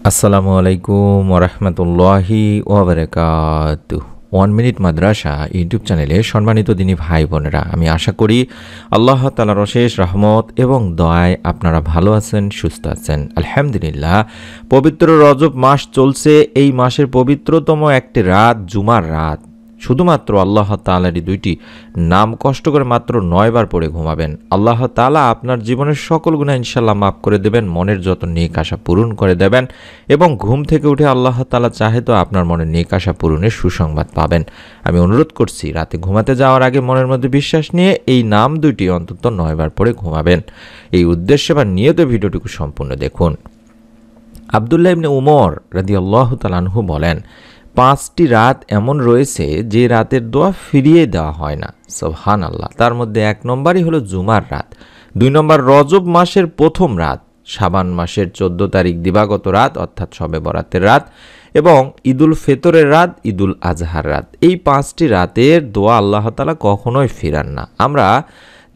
আসসালামু আলাইকুম ওরহমতুল্লাহি ওয়াবারাকাতুহু। 1 মিনিট মাদ্রাসা ইউটিউব চ্যানেলে সম্মানিত দিনী ভাই বোনেরা, আমি আশা করি আল্লাহ তাআলার অশেষ রহমত এবং দয়ায় আপনারা ভালো আছেন, সুস্থ আছেন। আলহামদুলিল্লাহ, পবিত্র রজব মাস চলছে। এই মাসের পবিত্রতম একটি রাত জুমার রাত। শুধুমাত্র আল্লাহ তাআলারই দুইটি নাম কষ্ট করে মাত্র 9 বার পড়ে ঘুমাবেন। আল্লাহ তাআলা আপনার জীবনের সকল গুনাহ ইনশাআল্লাহ মাফ করে দেবেন, মনের যত নেক আশা পূরণ করে দেবেন এবং ঘুম থেকে উঠে আল্লাহ তাআলা চাহে তো আপনার মনের নেক আশা পূরণের সুসংবাদ পাবেন। আমি অনুরোধ করছি, রাতে ঘুমাতে যাওয়ার আগে মনের মধ্যে বিশ্বাস নিয়ে এই নাম দুইটি অন্তত 9 বার পড়ে ঘুমাবেন। এই উদ্দেশ্যে বা নিয়ত ভিডিওটুকু সম্পূর্ণ দেখুন। আব্দুল্লাহ ইবনে উমর রাদিয়াল্লাহু তাআলা আনহু বলেন, 5টি রাত এমন রয়েছে যে রাতের দোয়া ফিরিয়ে দেওয়া হয় না। সুবহানাল্লাহ। তার মধ্যে 1 নম্বরই হলো জুমার রাত, 2 নম্বর রজব মাসের প্রথম রাত, শাবান মাসের 14 তারিখ দিবাগত রাত অর্থাৎ শবে বরাতের রাত এবং ঈদুল ফিতরের রাত, ঈদুল আজহার রাত। এই 5টি রাতের দোয়া আল্লাহ তাআলা কখনোই ফিরান না। আমরা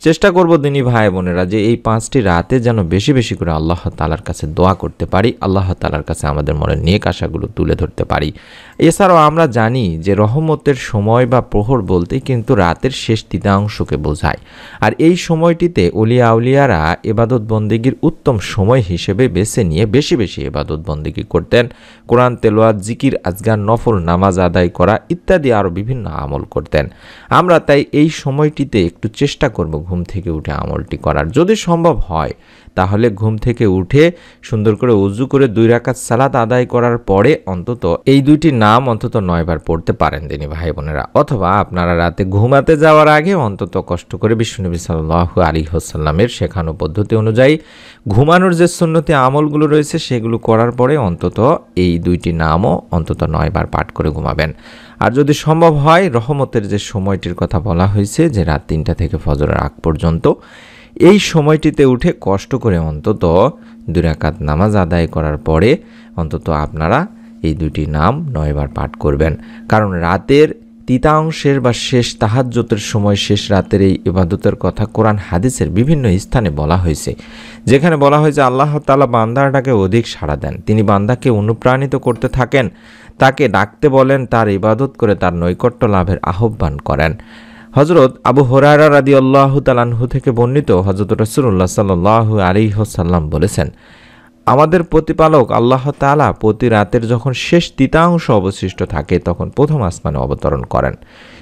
চেষ্টা করব দিনী ভাই বোনেরা যে এই 5টি রাতে যেন বেশি বেশি করে আল্লাহ তাআলার কাছে দোয়া করতে পারি, আল্লাহ তাআলার কাছে আমাদের মনের নেক আশাগুলো তুলে ধরতে পারি। এছাড়াও আমরা জানি যে রহমতের সময় বা প্রহর বলতে কিন্তু রাতের শেষ তৃতীয়াংশকে বোঝায়। আর এই সময়টিতে ওলিয়া আউলিয়ারা ইবাদত বন্দেগীর উত্তম সময় হিসেবে বেছে নিয়ে বেশি বেশি ইবাদত বন্দেগী করতেন। কোরআন তেলাওয়াত, জিকির, আজকার, নফল নামাজ আদায় করা ইত্যাদি আরও বিভিন্ন আমল করতেন। আমরা তাই এই সময়টিতে একটু চেষ্টা করব ঘুম থেকে উঠে আমলটি করার। যদি সম্ভব হয় তাহলে ঘুম থেকে উঠে সুন্দর করে ওযু করে 2 রাকাত সালাত আদায় করার পরে অন্তত এই দুইটি নাম অন্তত 9 বার পড়তে পারেন দিনী ভাই বোনেরা। অথবা আপনারা রাতে ঘুমাতে যাওয়ার আগে অন্তত কষ্ট করে বিশ্বনবী সাল্লাল্লাহু আলাইহি ওয়াসাল্লামের শেখানো পদ্ধতি অনুযায়ী ঘুমানোর যে সুন্নতি আমলগুলো রয়েছে সেগুলো করার পরে অন্তত এই দুইটি নামও অন্তত 9 বার পাঠ করে ঘুমাবেন। আর যদি সম্ভব হয় রহমতের যে সময়টির কথা বলা হয়েছে যে রাত 3টা থেকে ফজরের আগ পর্যন্ত, এই সময়টিতে উঠে কষ্ট করে অন্তত 2 রাকাত নামাজ আদায় করার পরে অন্তত আপনারা এই দুটি নাম 9 বার পাঠ করবেন। কারণ রাতের তৃতীয়াংশের বা শেষ তাহাজ্জুদের সময়, শেষ রাতের এই ইবাদতের কথা কোরআন হাদিসের বিভিন্ন স্থানে বলা হয়েছে, যেখানে বলা হয়েছে আল্লাহ তাআলা বান্দাটাকে অধিক সাড়া দেন। তিনি বান্দাকে অনুপ্রাণিত করতে থাকেন, তাকে ডাকতে বলেন, তার ইবাদত করে তার নৈকট্য লাভের আহ্বান করেন। হযরত আবু হুরায়রা রাদিয়াল্লাহু তাআলা আনহু থেকে বর্ণিত, হযরত রাসূলুল্লাহ সাল্লাল্লাহু আলাইহি ওয়াসাল্লাম বলেছেন, আমাদের প্রতিপালক আল্লাহ তাআলা প্রতি রাতের যখন শেষ তৃতীয়াংশ অবশিষ্ট থাকে তখন প্রথম আসমানে অবতরণ করেন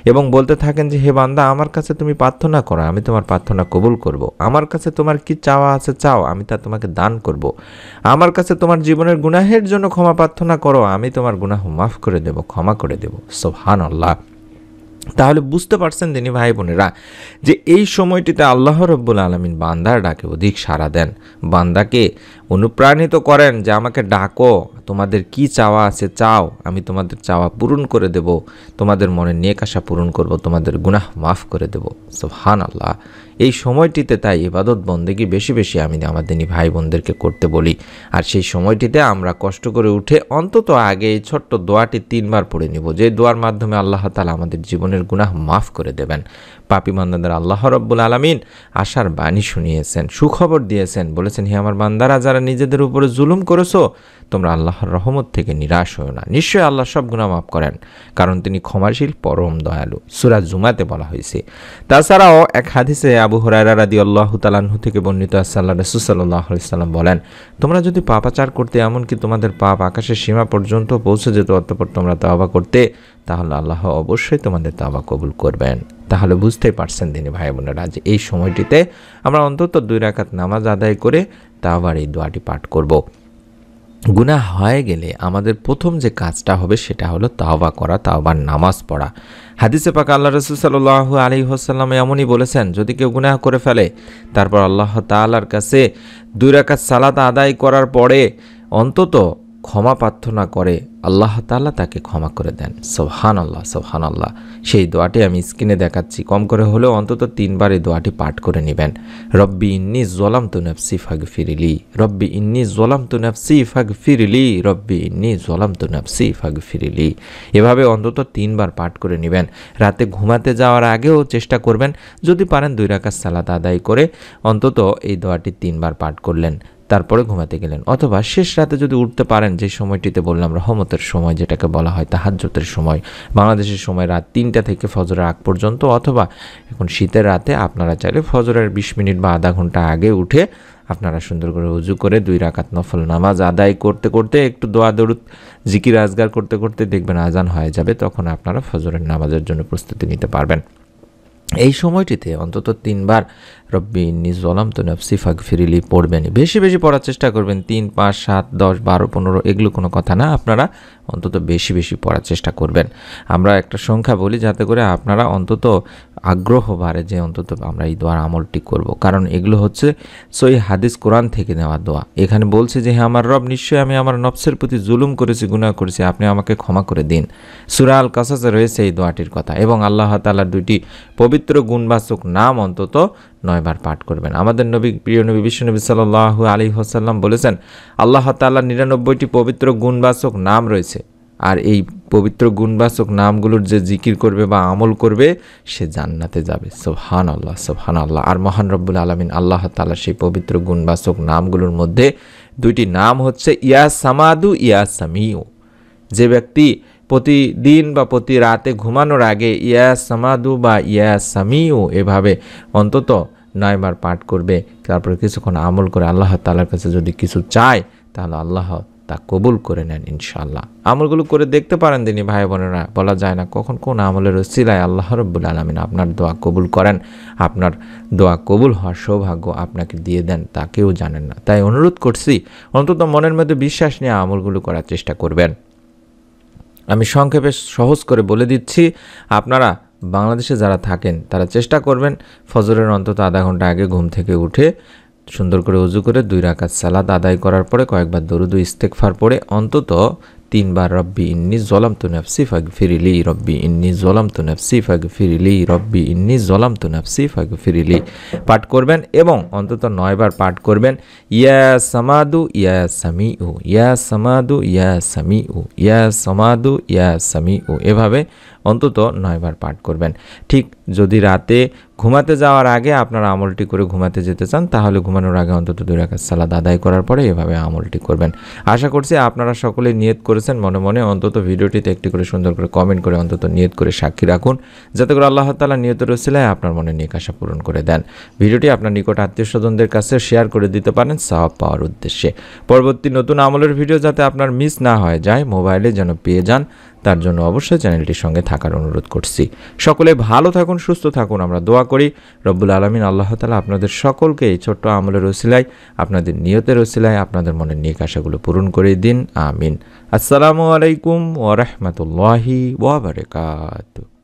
এবং বলতে থাকেন যে, হে বান্দা, আমার কাছে তুমি প্রার্থনা করো, আমি তোমার প্রার্থনা কবুল করব। আমার কাছে তোমার কি চাওয়া আছে চাও, আমি তা তোমাকে দান করব। আমার কাছে তোমার জীবনের গুনাহের জন্য ক্ষমা প্রার্থনা করো, আমি তোমার গুনাহ মাফ করে দেব, ক্ষমা করে দেব। সুবহানাল্লাহ। তাহলে বুঝতে পারছেন দিনী ভাই বোনেরা যে এই সময়টিতে আল্লাহ রাব্বুল আলামিন বান্দার ডাকে অধিক সাড়া দেন, বান্দাকে অনুপ্রাণিত করেন যে আমাকে ডাকো, তোমাদের কি চাওয়া আছে চাও, আমি তোমাদের চাওয়া পূরণ করে দেব, তোমাদের মনের নেক আশা পূরণ করব, তোমাদের গুনাহ মাফ করে দেব। সুবহানাল্লাহ। এই সময়টিতে তাই ইবাদত বন্দেগী বেশি বেশি আমি আমার দিনী ভাই বোনদেরকে করতে বলি। আর সেই সময়টিতে আমরা কষ্ট করে উঠে অন্তত আগে এই ছোট্ট দোয়াটি 3 বার পড়ে নিব, যে দোয়ার মাধ্যমে আল্লাহ তাআলা আমাদের জীবনের গুনাহ মাফ করে দেবেন। পাপী বান্দাদের আল্লাহ রাব্বুল আলামিন আশার বাণী শুনিয়েছেন, সুখবর দিয়েছেন, বলেছেন, হে আমার বান্দারা, যারা নিজেদের উপরে জুলুম করেছো তোমরা আল্লাহর রহমত থেকে নিরাশ হও না, নিশ্চয়ই আল্লাহ সব গুনাহ মাফ করেন, কারণ তিনি ক্ষমাশীল, পরম দয়ালু। সূরা জুমাতে বলা হয়েছে। তাছাড়াও এক হাদিসে আবু হুরায়রা রাদিয়াল্লাহু তাআলা আনহু থেকে বর্ণিত, আল্লাহর রাসূল সাল্লাল্লাহু আলাইহি সাল্লাম বলেন, তোমরা যদি পাপাচার করতে, এমনকি তোমাদের পাপ আকাশের সীমা পর্যন্ত পৌঁছে যেত, অতঃপর তোমরা তওবা করতে, তাহলে আল্লাহ অবশ্যই তোমাদের তওবা কবুল করবেন। তাহলে বুঝতেই পারছেন দিনী ভাই বোনেরা যে এই সময়টিতে আমরা অন্তত 2 রাকাত নামাজ আদায় করে তাওবার এই দোয়াটি পাঠ করব। গুনাহ হয়ে গেলে আমাদের প্রথম যে কাজটা হবে সেটা হলো তাওবা করা, তাওবার নামাজ পড়া। হাদিসে পাক আল্লাহ রাসূল সাল্লাল্লাহু আলাইহি ওয়াসাল্লাম এমনই বলেছেন, যদি কেউ গুনাহ করে ফেলে তারপর আল্লাহ তাআলার কাছে 2 রাকাত সালাত আদায় করার পরে অন্তত ক্ষমা প্রার্থনা করে, আল্লাহ তাআলা তাকে ক্ষমা করে দেন। সুবহানাল্লাহ, সুবহানাল্লাহ। সেই দোয়াটি আমি স্ক্রিনে দেখাচ্ছি, কম করে হলেও অন্তত 3 বার এই দোয়াটি পাঠ করে নেবেন। রব্বি ইন্নী যালামতু নাফসি ফাগফিরলি, রব্বি ইন্নী যালামতু নাফসি ফাগফিরলি, রব্বি ইন্নী যালামতু নাফসি ফাগফিরলি। এভাবে অন্তত 3 বার পাঠ করে নেবেন। রাতে ঘুমাতে যাওয়ার আগেও চেষ্টা করবেন, যদি পারেন 2 রাকাত সালাত আদায় করে অন্তত এই দোয়াটি 3 বার পাঠ করলেন। তারপরে ঘুমাতে গেলেন, অথবা শেষ রাতে যদি উঠতে পারেন, যে সময়টিতে বললাম রহমতের সময়, যেটাকে বলা হয় তাহাজ্জুদের সময়, বাংলাদেশের সময় রাত 3টা থেকে ফজরের আগ পর্যন্ত, অথবা এখন শীতের রাতে আপনারা চাইলে ফজরের 20 মিনিট বা আধা ঘন্টা আগে উঠে আপনারা সুন্দর করে উজু করে 2 রাকাত নফল নামাজ আদায় করতে করতে, একটু দোয়া দরুদ জিকির আজগার করতে করতে দেখবেন আজান হয়ে যাবে, তখন আপনারা ফজরের নামাজের জন্য প্রস্তুতি নিতে পারবেন। এই সময়টিতে অন্তত 3 বার রব্বি ইন্নী যালামতু নাফসি ফাগফিরলি পড়বেনই। বেশি বেশি পড়ার চেষ্টা করবেন। 3, 5, 7, 10, 12, 15 এগুলো কোনো কথা না, আপনারা অন্তত বেশি বেশি পড়ার চেষ্টা করবেন। আমরা একটা সংখ্যা বলি যাতে করে আপনারা অন্তত আগ্রহ বাড়ে যে অন্তত আমরা এই দোয়ার আমলটি করব, কারণ এগুলো হচ্ছে সহিহ হাদিস কোরআন থেকে নেওয়া দোয়া। এখানে বলছে যে হ্যাঁ আমার রব, নিশ্চয়ই আমি আমার নফসের প্রতি জুলুম করেছি, গুনাহ করেছি, আপনি আমাকে ক্ষমা করে দিন। সূরা আল কাসাসে রয়েছে এই দোয়াটির কথা। এবং আল্লাহ তাআলার 2টি পবিত্র গুণবাচক নাম অন্তত 9 বার পাঠ করবেন। আমাদের নবী, প্রিয় নবী বিশ্বনবী সাল্লাল্লাহু আলাইহি ওয়াসাল্লাম বলেছেন, আল্লাহ তাআলার 99টি পবিত্র গুণবাচক নাম রয়েছে, আর এই পবিত্র গুণবাচক নামগুলোর যে জিকির করবে বা আমল করবে সে জান্নাতে যাবে। সুবহানাল্লাহ, সুবহানাল্লাহ। আর মহান রব্বুল আলামিন আল্লাহ তাআলার সেই পবিত্র গুণবাচক নামগুলোর মধ্যে 2টি নাম হচ্ছে ইয়া সামাদু, ইয়া সামিউ। যে ব্যক্তি প্রতিদিন বা প্রতি রাতে ঘুমানোর আগে ইয়া সামাদু বা ইয়া সামিউ এভাবে অন্তত 9 বার পাঠ করবে, তারপরে কিছুক্ষণ আমল করে আল্লাহ তাআলার কাছে যদি কিছু চায়, তাহলে আল্লাহ তা কবুল করে নেন ইনশাআল্লাহ। আমলগুলো করে দেখতে পারেন দিনী ভাই বোনেরা। বলা যায় না কখন কোন আমলের ওসিলায় আল্লাহ রাব্বুল আলামিন আপনার দোয়া কবুল করেন, আপনার দোয়া কবুল হওয়ার সৌভাগ্য আপনাকে দিয়ে দেন, তা কেউ জানেন না। তাই অনুরোধ করছি, অন্তত মনের মধ্যে বিশ্বাস নিয়ে আমলগুলো করার চেষ্টা করবেন। আমি সংক্ষেপে সহজ করে বলে দিচ্ছি, আপনারা বাংলাদেশে যারা থাকেন তারা চেষ্টা করবেন ফজরের অন্তত আধা ঘন্টা আগে ঘুম থেকে উঠে সুন্দর করে উজু করে 2 রাকাত সালাত আদায় করার পরে কয়েকবার দরুদ ও ইস্তেগফার পড়ে অন্তত 3 বার রব্বি ইন্নী যালামতু নাফসি ফাগফিরলি, রব্বি ইন্নী যালামতু নাফসি ফাগফিরলি, রব্বি ইন্নী যালামতু নাফসি ফাগফিরলি পাঠ করবেন। এবং অন্তত 9 বার পাঠ করবেন ইয়া সামাদু ইয়া সামিউ, ইয়া সামাদু ইয়া সামিউ, ইয়া সামাদু ইয়া সামিউ, এভাবে অন্তত 9 বার পাঠ করবেন। ঠিক যদি রাতে ঘুমাতে যাওয়ার আগে আপনারা আমলটি করে ঘুমাতে যেতে চান, তাহলে ঘুমানোর আগে অন্তত 2 রাকাত সালাত আদায় করার পরে এভাবে আমলটি করবেন। আশা করছি আপনারা সকলে নিয়ত করেছেন মনে মনে। অন্তত ভিডিওটিতে একটি করে সুন্দর করে কমেন্ট করে অন্তত নিয়ত করে সাক্ষী রাখুন, যাতে করে আল্লাহ তাআলা নিয়তের ওসিলায় আপনার মনে নেক আশা পূরণ করে দেন। ভিডিওটি আপনার নিকট আত্মীয়স্বজনদের কাছে শেয়ার করে দিতে পারেন সওয়াব পাওয়ার উদ্দেশ্যে। পরবর্তী নতুন আমলের ভিডিও যাতে আপনার মিস না হয়ে যায়, মোবাইলে যেন পেয়ে যান, তার জন্য অবশ্যই চ্যানেলটির সঙ্গে থাকার অনুরোধ করছি। সকলে ভালো থাকুন, সুস্থ থাকুন। আমরা দোয়া করি রব্বুল আলামিন আল্লাহ তাআলা আপনাদের সকলকে এই ছোট্ট আমলের ওসিলায়, আপনাদের নিয়তের ওসিলায় আপনাদের মনের নেক আশাগুলো পূরণ করে দিন। আমিন। আসসালামু আলাইকুম ওয়া রাহমাতুল্লাহি ওয়া বারাকাতুহু।